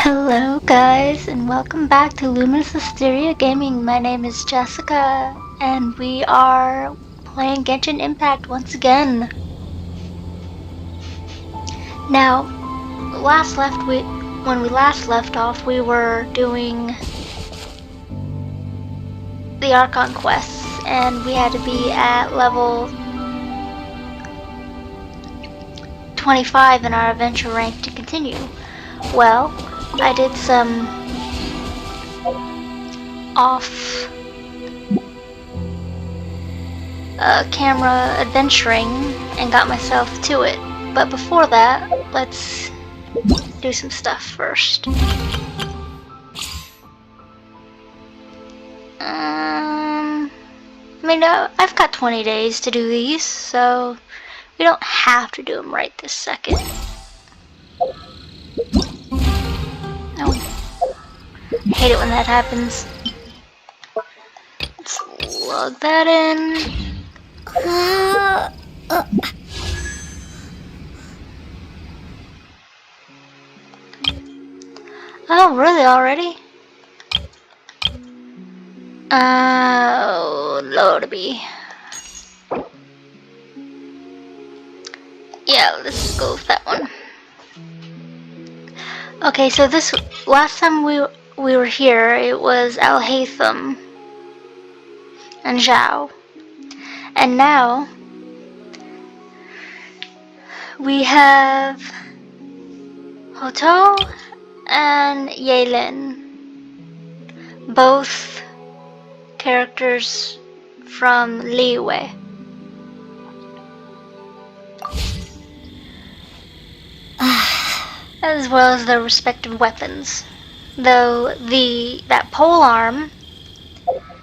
Hello guys and welcome back to Luminous Hysteria Gaming. My name is Jessica and we are playing Genshin Impact once again. Now, when we last left off, we were doing the Archon quests and we had to be at level 25 in our adventure rank to continue. Well, I did some off camera adventuring and got myself to it. But before that, let's do some stuff first. I've got 20 days to do these, so we don't have to do them right this second. No. I hate it when that happens. Let's log that in. Oh, really already? Oh, Lord be. Yeah, let's go with that one. Okay, so this last time we were here, it was Alhaitham and Zhao, and now we have Hoto and Yeilin, both characters from Liyue. As well as their respective weapons. Though that pole arm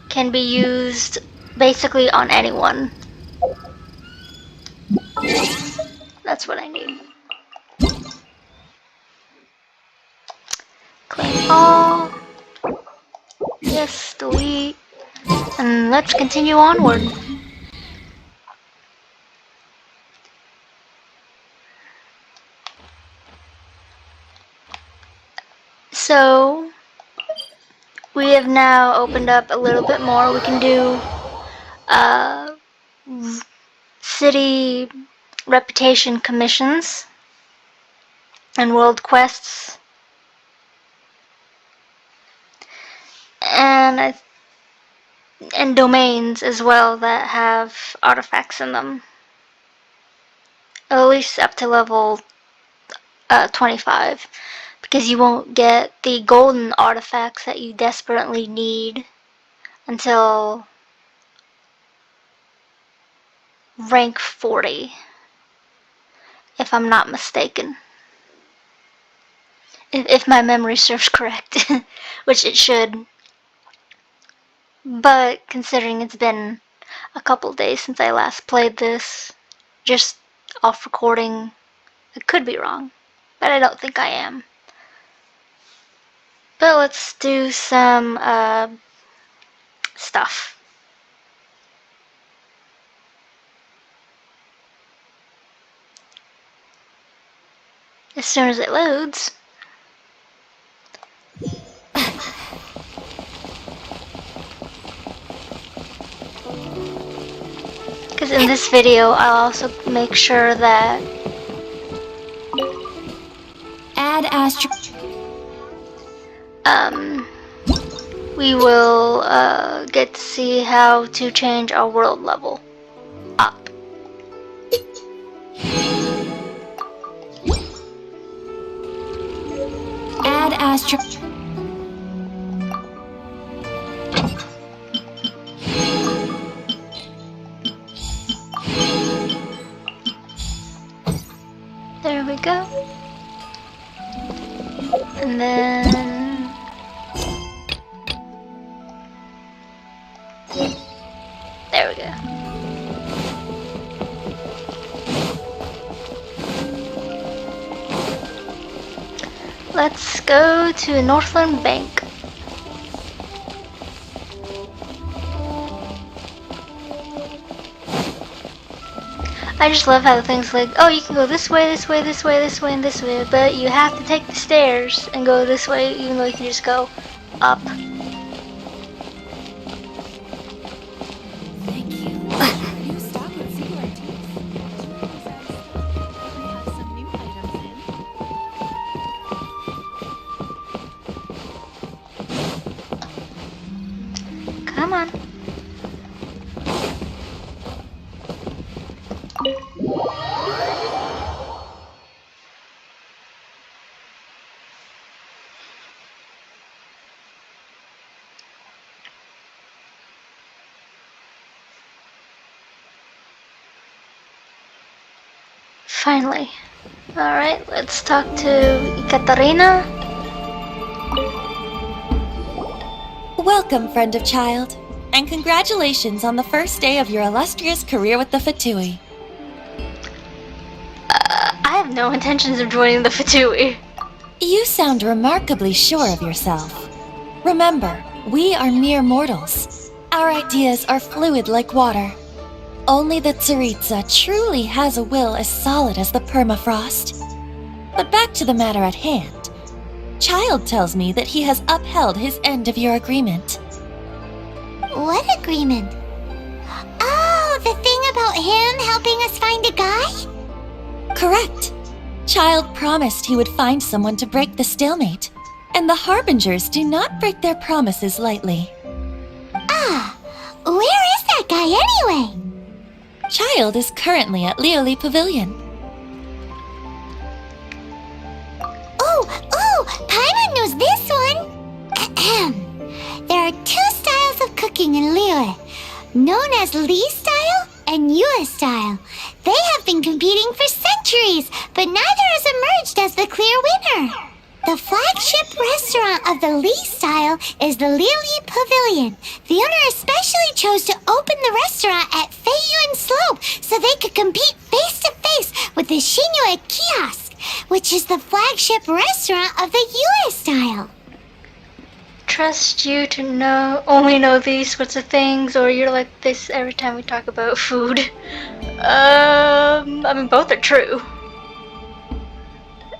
can be used basically on anyone. That's what I need. Claim all. Yes, delete. And let's continue onward. So, we have now opened up a little bit more. We can do city reputation commissions and world quests. And domains as well that have artifacts in them. At least up to level 25. Because you won't get the golden artifacts that you desperately need until rank 40. If I'm not mistaken. If my memory serves correct. Which it should. But considering it's been a couple days since I last played this, just off recording, I could be wrong, but I don't think I am. But let's do some stuff. As soon as it loads. Because in this video, I'll also make sure that add astro. We will get to see how to change our world level up. Add astro. There we go. And then there we go. Let's go to Northland Bank. I just love how the thing's like, oh, you can go this way, this way, this way, this way, and this way, but you have to take the stairs and go this way, even though you can just go up. Thank you. New stock at CYT. We have some new items in. Come on. Finally. Alright, let's talk to Katarina. Welcome, friend of child, and congratulations on the first day of your illustrious career with the Fatui. I have no intentions of joining the Fatui. You sound remarkably sure of yourself. Remember, we are mere mortals. Our ideas are fluid like water. Only the Tsaritsa truly has a will as solid as the permafrost. But back to the matter at hand. Child tells me that he has upheld his end of your agreement. What agreement? Oh, the thing about him helping us find a guy? Correct. Child promised he would find someone to break the stalemate, and the Harbingers do not break their promises lightly. Ah, where is that guy anyway? Child is currently at Lioli Pavilion. Oh, Paimon knows this one. Ahem. There are two styles of cooking in Liyue, known as Li style and Yue style. They have been competing for centuries, but neither has emerged as the clear winner. The flagship restaurant of the Li style is the Lioli Pavilion. The owner especially chose to open the restaurant at Feiyuan Slope so they could compete face to face with the Shinue Kiosk, which is the flagship restaurant of the Yue style. Trust you to only know these sorts of things, or you're like this every time we talk about food. I mean, both are true.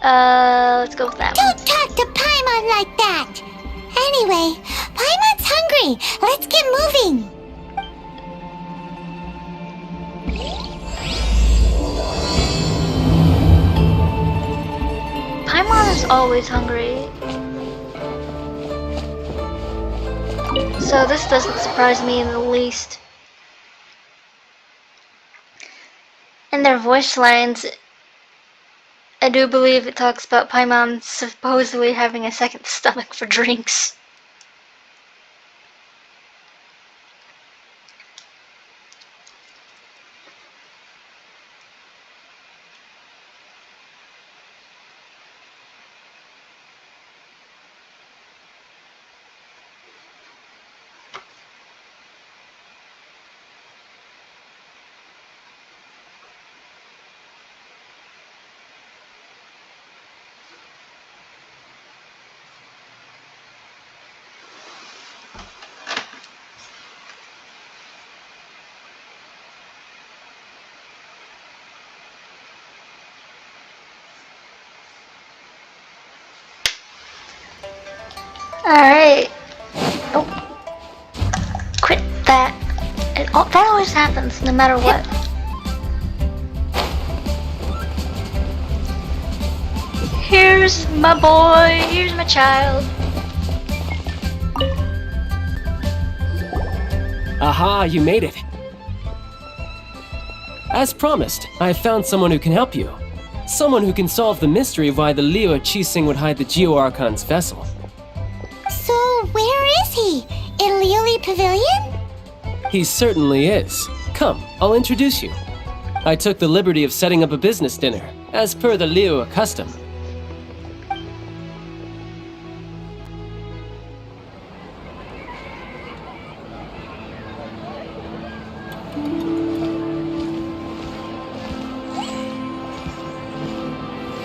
Let's go with that one. Don't talk to Paimon like that! Anyway, Paimon's hungry. Let's get moving. Paimon is always hungry. So this doesn't surprise me in the least. And their voice lines, I do believe it talks about Paimon supposedly having a second stomach for drinks. Alright. Oh. Quit that. That always happens, no matter what. Here's my boy, here's my child. Aha, you made it. As promised, I have found someone who can help you. Someone who can solve the mystery of why the Liyue Qixing would hide the Geo Archon's vessel. So, where is he? In Lioli Pavilion? He certainly is. Come, I'll introduce you. I took the liberty of setting up a business dinner, as per the Liyue custom.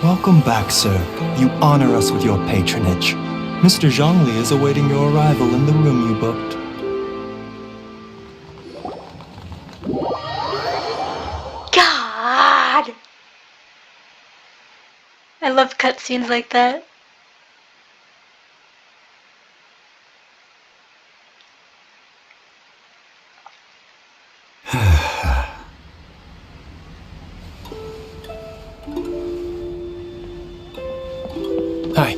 Welcome back, sir. You honor us with your patronage. Mr. Zhongli is awaiting your arrival in the room you booked. God. I love cutscenes like that. Hi.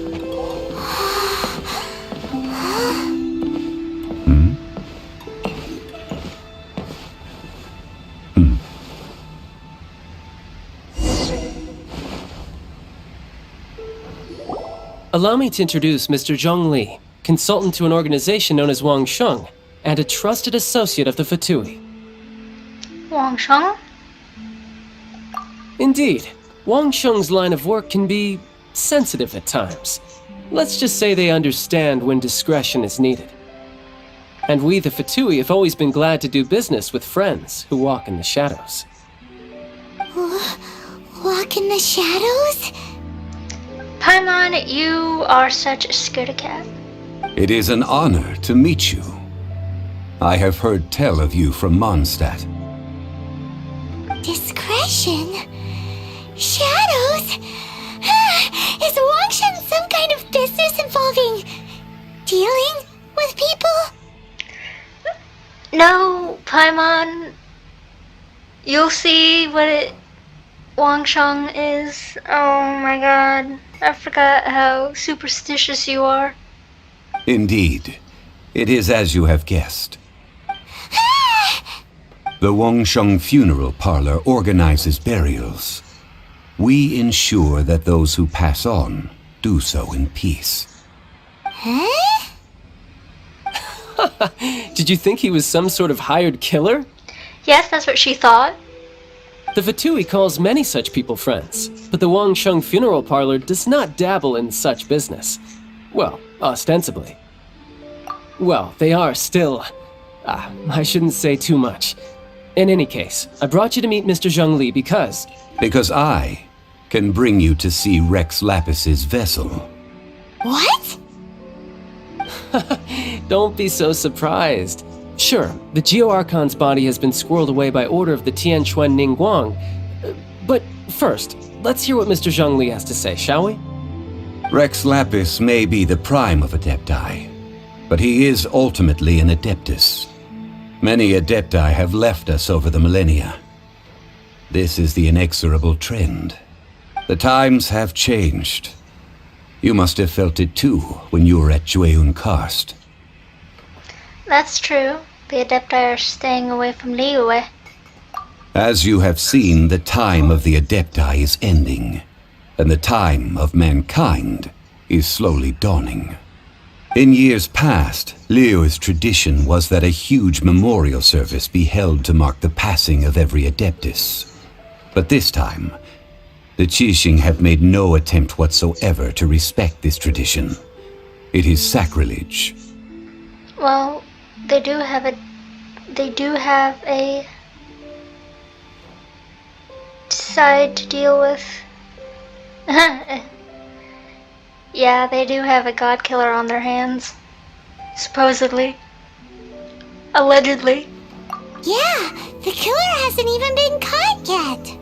Allow me to introduce Mr. Zhongli, consultant to an organization known as Wang Sheng, and a trusted associate of the Fatui. Wang Sheng? Indeed, Wang Sheng's line of work can be sensitive at times. Let's just say they understand when discretion is needed. And we, the Fatui, have always been glad to do business with friends who walk in the shadows. Walk in the shadows? Paimon, you are such a scaredy cat. It is an honor to meet you. I have heard tell of you from Mondstadt. Discretion? Shadows? Is Wangshan some kind of business involving dealing with people? No, Paimon. You'll see what Wang Sheng is. Oh my god. I forgot how superstitious you are. Indeed, it is as you have guessed. The Wangsheng Funeral Parlor organizes burials. We ensure that those who pass on do so in peace. Huh? Did you think he was some sort of hired killer? Yes, that's what she thought. The Fatui calls many such people friends, but the Wang Sheng Funeral Parlor does not dabble in such business. Well, ostensibly. Well, they are still... I shouldn't say too much. In any case, I brought you to meet Mr. Zhongli because... Because I can bring you to see Rex Lapis's vessel. What? Don't be so surprised. Sure, the Geo-Archon's body has been squirreled away by order of the Tianquan Ningguang. But first, let's hear what Mr. Zhongli has to say, shall we? Rex Lapis may be the prime of Adepti, but he is ultimately an Adeptus. Many Adepti have left us over the millennia. This is the inexorable trend. The times have changed. You must have felt it too when you were at Jueyun Karst. That's true. The Adepti are staying away from Liyue. As you have seen, the time of the Adepti is ending, and the time of mankind is slowly dawning. In years past, Liyue's tradition was that a huge memorial service be held to mark the passing of every Adeptus. But this time, the Qixing have made no attempt whatsoever to respect this tradition. It is sacrilege. Well, they do have a side to deal with. Yeah, they do have a god killer on their hands. Supposedly. Allegedly. Yeah, the killer hasn't even been caught yet.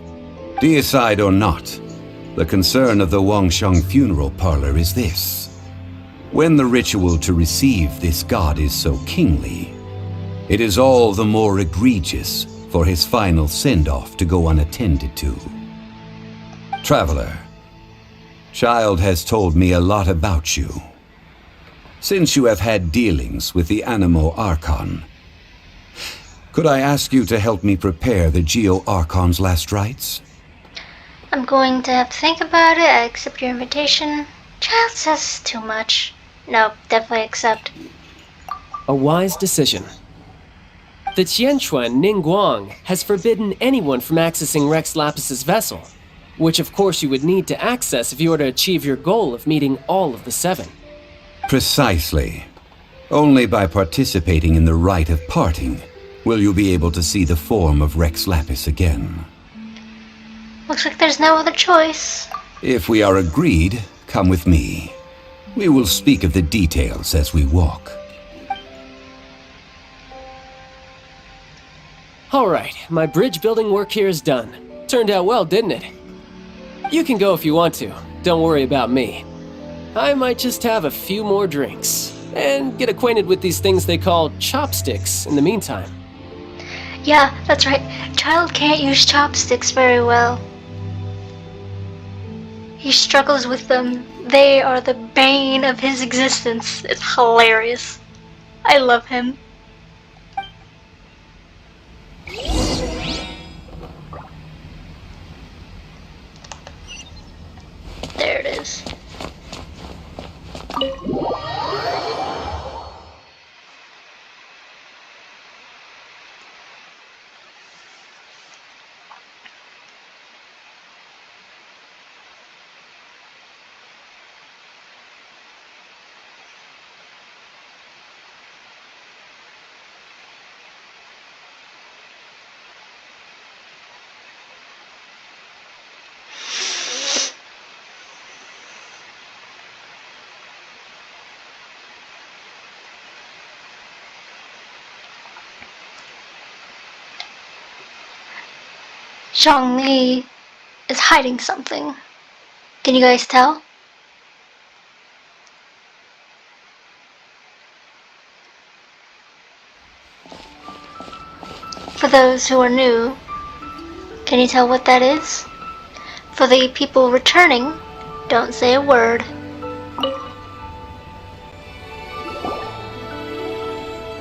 Deicide or not, the concern of the Wangsheng Funeral Parlor is this. When the ritual to receive this god is so kingly, it is all the more egregious for his final send-off to go unattended to. Traveler, Child has told me a lot about you. Since you have had dealings with the Animo Archon, could I ask you to help me prepare the Geo Archon's last rites? I'm going to have to think about it. I accept your invitation. Child says too much. No, definitely accept. A wise decision. The Tianquan Ningguang has forbidden anyone from accessing Rex Lapis's vessel, which of course you would need to access if you were to achieve your goal of meeting all of the seven. Precisely. Only by participating in the rite of parting will you be able to see the form of Rex Lapis again. Looks like there's no other choice. If we are agreed, come with me. We will speak of the details as we walk. Alright, my bridge building work here is done. Turned out well, didn't it? You can go if you want to. don't worry about me. I might just have a few more drinks and get acquainted with these things they call chopsticks in the meantime. Yeah, that's right. Child can't use chopsticks very well. He struggles with them. They are the bane of his existence. It's hilarious. I love him. There it is. Zhongli is hiding something. Can you guys tell? For those who are new, can you tell what that is? For the people returning, don't say a word.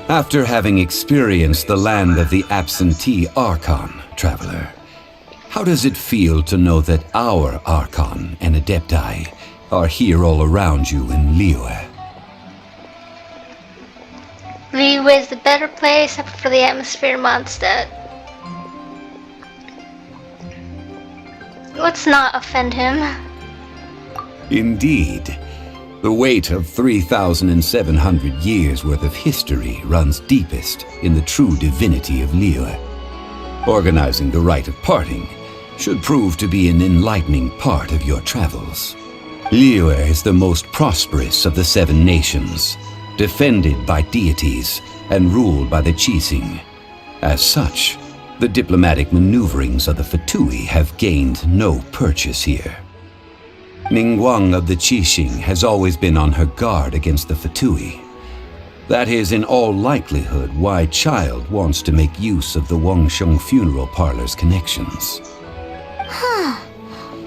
After having experienced the land of the absentee Archon, traveler, how does it feel to know that our Archon and Adepti are here all around you in Liyue? Liyue is the better place except for the atmosphere Mondstadt. Let's not offend him. Indeed. The weight of 3,700 years' worth of history runs deepest in the true divinity of Liyue. Organizing the rite of parting should prove to be an enlightening part of your travels. Liyue is the most prosperous of the 7 nations, defended by deities and ruled by the Qixing. As such, the diplomatic maneuverings of the Fatui have gained no purchase here. Ningguang of the Qixing has always been on her guard against the Fatui. That is in all likelihood why Child wants to make use of the Wangsheng funeral parlor's connections. Huh.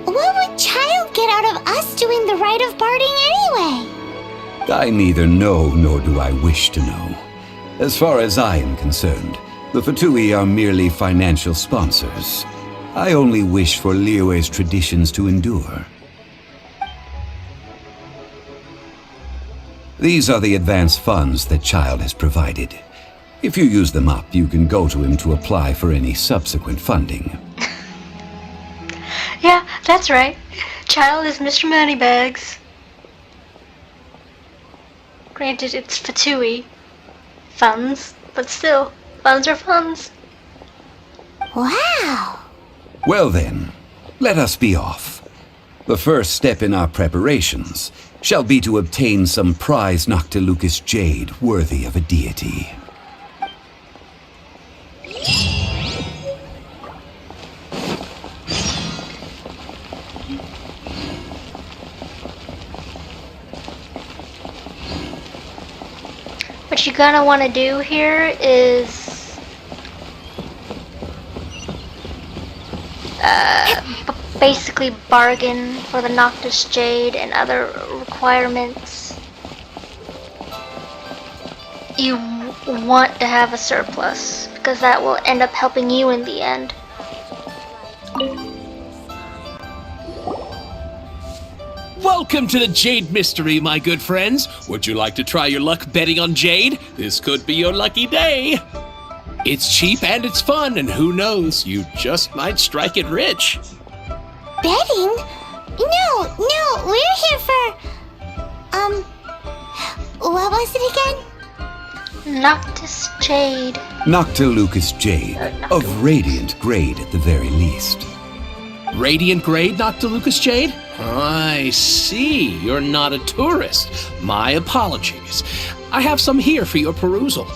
What would Child get out of us doing the rite of parting anyway? I neither know nor do I wish to know. As far as I am concerned, the Fatui are merely financial sponsors. I only wish for Liyue's traditions to endure. These are the advance funds that Child has provided. If you use them up, you can go to him to apply for any subsequent funding. Yeah, that's right. Child is Mr. Moneybags. Granted, it's Fatui funds, but still, funds are funds. Wow. Well then, let us be off. The first step in our preparations shall be to obtain some prize Noctilucous jade worthy of a deity. What you're gonna want to do here is basically bargain for the Noctis Jade and other requirements. You want to have a surplus because that will end up helping you in the end. Welcome to the Jade Mystery, my good friends. Would you like to try your luck betting on Jade? This could be your lucky day. It's cheap and it's fun, and who knows, you just might strike it rich. Betting? No, we're here for... what was it again? Noctis Jade. Noctilucous jade, of radiant grade at the very least. Radiant grade, Noctilucous Jade? I see. You're not a tourist. My apologies. I have some here for your perusal.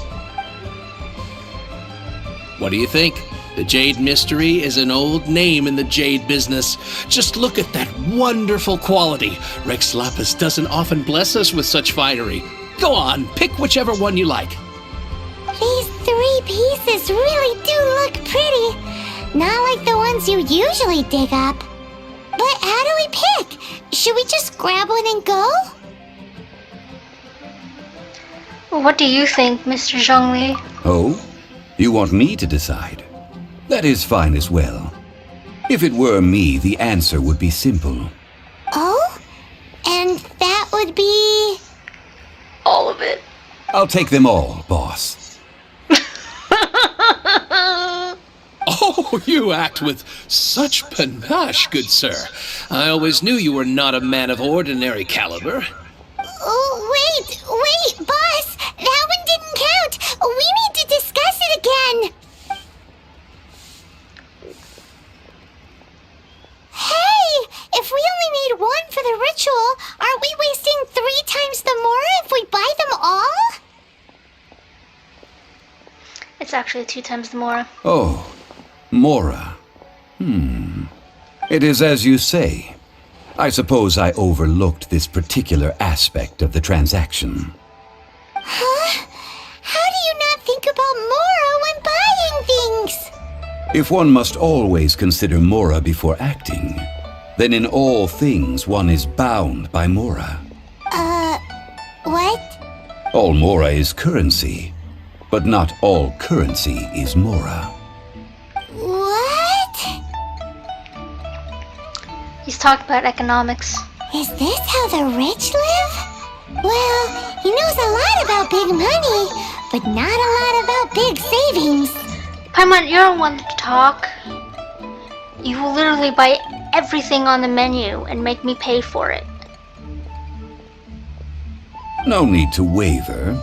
What do you think? The Jade Mystery is an old name in the jade business. Just look at that wonderful quality. Rex Lapis doesn't often bless us with such finery. Go on, pick whichever one you like. These 3 pieces really do look pretty. Not like the ones you usually dig up. But how do we pick? Should we just grab one and go? What do you think, Mr. Zhongli? Oh? You want me to decide? That is fine as well. If it were me, the answer would be simple. Oh? And that would be... All of it. I'll take them all, boss. Oh, you act with such panache, good sir. I always knew you were not a man of ordinary caliber. Oh, wait, boss! That one didn't count! We need to discuss it again! Hey! If we only need one for the ritual, aren't we wasting 3 times the more if we buy them all? It's actually 2 times the more. Oh, Mora. It is as you say. I suppose I overlooked this particular aspect of the transaction. Huh? How do you not think about Mora when buying things? If one must always consider Mora before acting, then in all things one is bound by Mora. What? All Mora is currency, but not all currency is Mora. What? He's talking about economics. Is this how the rich live? Well, he knows a lot about big money, but not a lot about big savings. Paimon, you're the one to talk. You will literally buy everything on the menu and make me pay for it. No need to waver.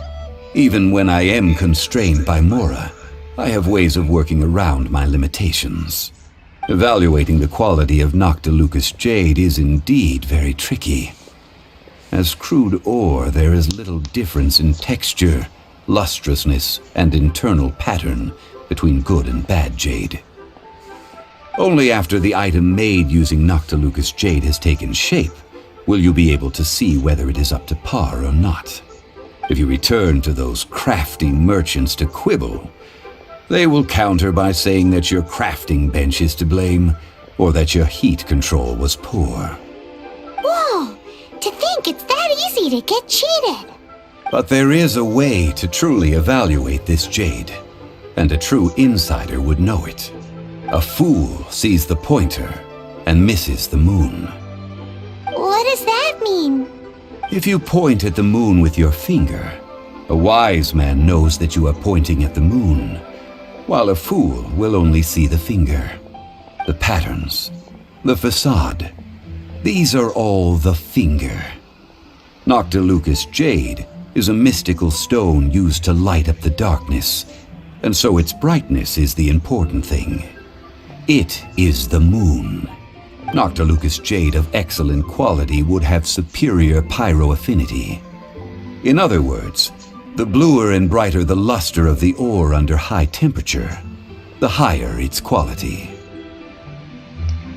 Even when I am constrained by Mora, I have ways of working around my limitations. Evaluating the quality of Noctilucous jade is indeed very tricky. As crude ore, there is little difference in texture, lustrousness, and internal pattern between good and bad jade. Only after the item made using Noctilucous jade has taken shape will you be able to see whether it is up to par or not. If you return to those crafty merchants to quibble, they will counter by saying that your crafting bench is to blame, or that your heat control was poor. Whoa! To think it's that easy to get cheated! But there is a way to truly evaluate this jade, and a true insider would know it. A fool sees the pointer and misses the moon. What does that mean? If you point at the moon with your finger, a wise man knows that you are pointing at the moon, while a fool will only see the finger. The patterns, the facade, these are all the finger. Noctilucous jade is a mystical stone used to light up the darkness, and so its brightness is the important thing. It is the moon. Noctilucous jade of excellent quality would have superior pyroaffinity. In other words, the bluer and brighter the luster of the ore under high temperature, the higher its quality.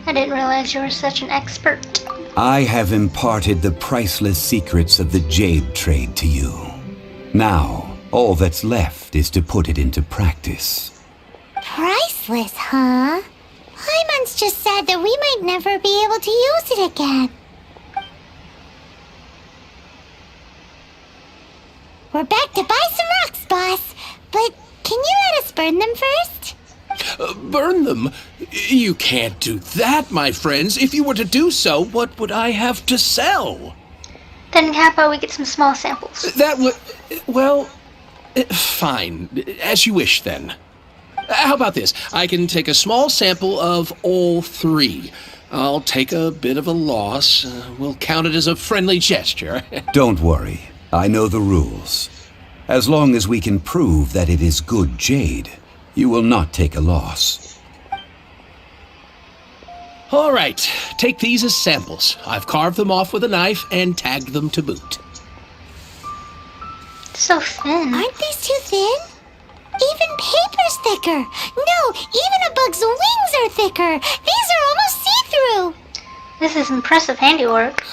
I didn't realize you were such an expert. I have imparted the priceless secrets of the jade trade to you. Now, all that's left is to put it into practice. Priceless, huh? Hyman's just said that we might never be able to use it again. We're back to buy some rocks, boss. But can you let us burn them first? Burn them? You can't do that, my friends. If you were to do so, what would I have to sell? Then how about we get some small samples? That would... well... fine. As you wish, then. How about this? I can take a small sample of all 3. I'll take a bit of a loss. We'll count it as a friendly gesture. Don't worry. I know the rules. As long as we can prove that it is good jade, you will not take a loss. All right. Take these as samples. I've carved them off with a knife and tagged them to boot. So thin. Aren't these too thin? Even paper's thicker. No, even a bug's wings are thicker. These are almost see-through. This is impressive handiwork.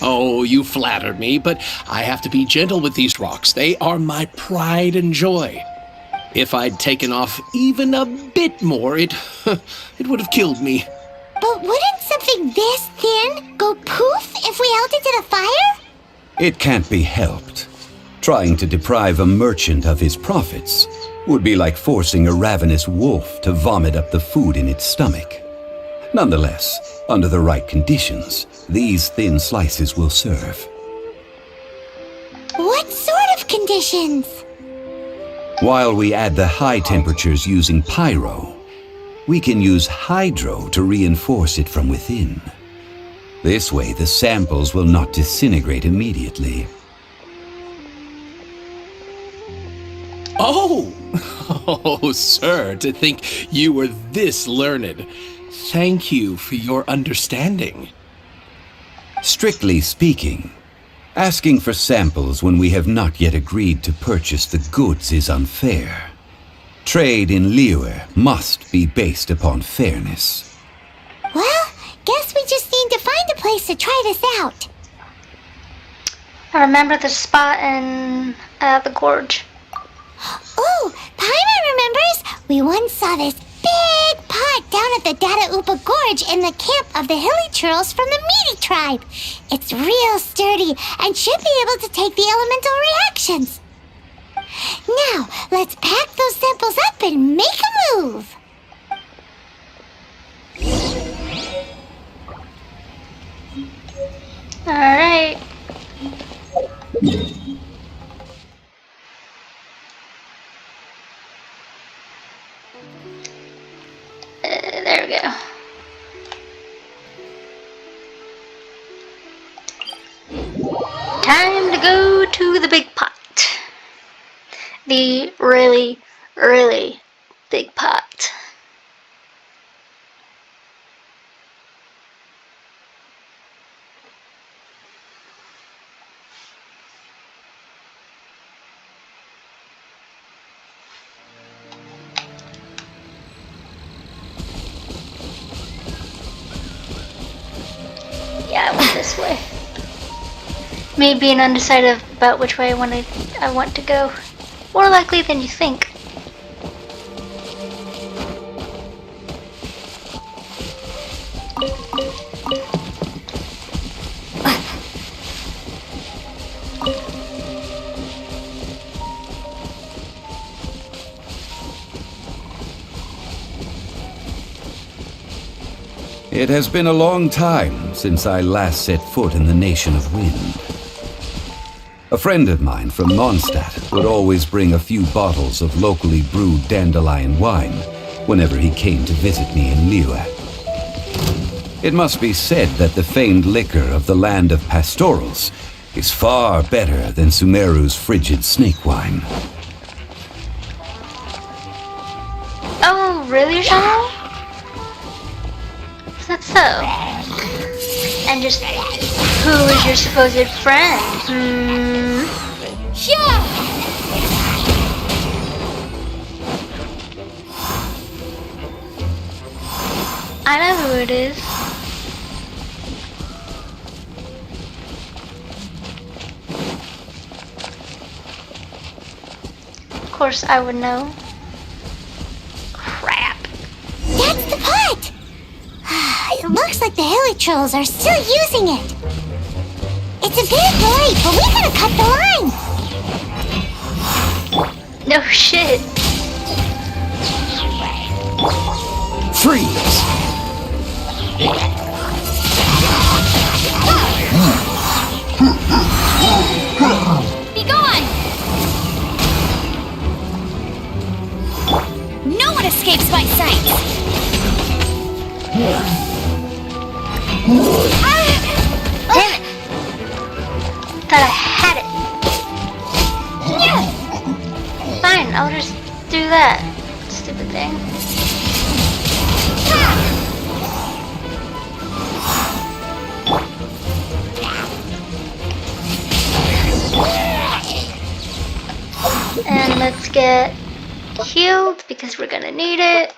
Oh, you flatter me, but I have to be gentle with these rocks. They are my pride and joy. If I'd taken off even a bit more, it would have killed me. But wouldn't something this thin go poof if we held it to the fire? It can't be helped. Trying to deprive a merchant of his profits would be like forcing a ravenous wolf to vomit up the food in its stomach. Nonetheless, under the right conditions, these thin slices will serve. What sort of conditions? While we add the high temperatures using pyro, we can use hydro to reinforce it from within. This way, the samples will not disintegrate immediately. Oh! Oh, sir, to think you were this learned. Thank you for your understanding. Strictly speaking, asking for samples when we have not yet agreed to purchase the goods is unfair. Trade in Liyue must be based upon fairness. Well, guess we just need to find a place to try this out. I remember the spot in the gorge. Oh, Paimon remembers! We once saw this big pot down at the Dada Upa Gorge in the camp of the hilly churls from the Meaty tribe. It's real sturdy and should be able to take the elemental reactions. Now, let's pack those samples up and make a move. Alright. There we go. Time to go to the big pot. The really, really big pot. Yeah, I went this way. Me being undecided about which way I want to go. More likely than you think. It has been a long time since I last set foot in the Nation of Wind. A friend of mine from Mondstadt would always bring a few bottles of locally brewed dandelion wine whenever he came to visit me in Liyue. It must be said that the famed liquor of the land of pastorals is far better than Sumeru's frigid snake wine. Oh, really, Jean? Is that so? And just who is your supposed friend? Yeah! I know who it is. Of course I would know. Crap. That's the pot! It looks like the hilly trolls are still using it. It's a bit late, but we gotta cut the line. No shit. Freeze! Be gone! No one escapes my sight! Damn it. Thought I had it. Fine, I'll just do that. Stupid thing. And let's get healed because we're gonna need it.